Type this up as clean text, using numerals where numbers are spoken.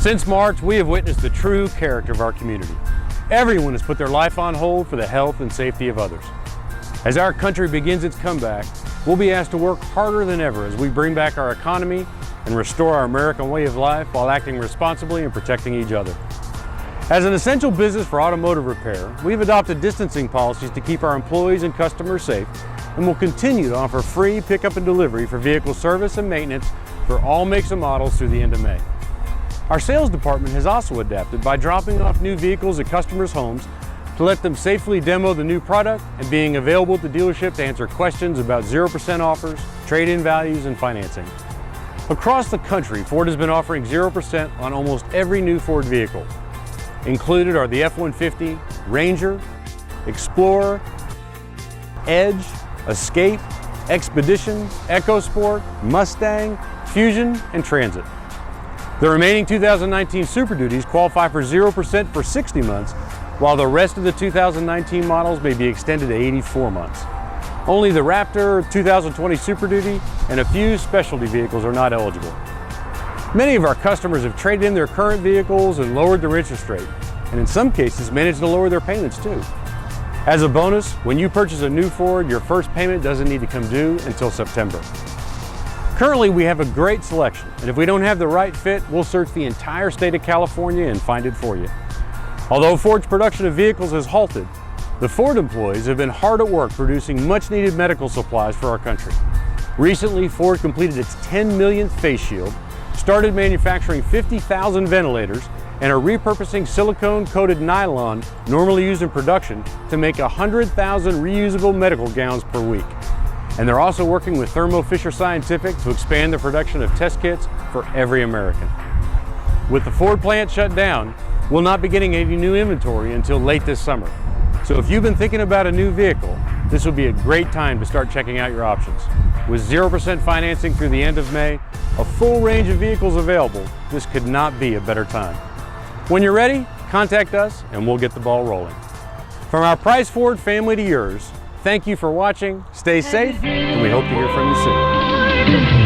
Since March, we have witnessed the true character of our community. Everyone has put their life on hold for the health and safety of others. As our country begins its comeback, we'll be asked to work harder than ever as we bring back our economy and restore our American way of life while acting responsibly and protecting each other. As an essential business for automotive repair, we've adopted distancing policies to keep our employees and customers safe, and will continue to offer free pickup and delivery for vehicle service and maintenance for all makes and models through the end of May. Our sales department has also adapted by dropping off new vehicles at customers' homes to let them safely demo the new product and being available at the dealership to answer questions about 0% offers, trade-in values, and financing. Across the country, Ford has been offering 0% on almost every new Ford vehicle. Included are the F-150, Ranger, Explorer, Edge, Escape, Expedition, EcoSport, Mustang, Fusion, and Transit. The remaining 2019 Super Duties qualify for 0% for 60 months, while the rest of the 2019 models may be extended to 84 months. Only the Raptor 2020 Super Duty and a few specialty vehicles are not eligible. Many of our customers have traded in their current vehicles and lowered their interest rate, and in some cases managed to lower their payments too. As a bonus, when you purchase a new Ford, your first payment doesn't need to come due until September. Currently, we have a great selection, and if we don't have the right fit, we'll search the entire state of California and find it for you. Although Ford's production of vehicles has halted, the Ford employees have been hard at work producing much-needed medical supplies for our country. Recently, Ford completed its 10 millionth face shield, started manufacturing 50,000 ventilators, and are repurposing silicone-coated nylon normally used in production to make 100,000 reusable medical gowns per week. And they're also working with Thermo Fisher Scientific to expand the production of test kits for every American. With the Ford plant shut down, we'll not be getting any new inventory until late this summer. So if you've been thinking about a new vehicle, this would be a great time to start checking out your options. With 0% financing through the end of May, a full range of vehicles available, this could not be a better time. When you're ready, contact us and we'll get the ball rolling. From our Price Ford family to yours, thank you for watching, stay safe, and we hope to hear from you soon.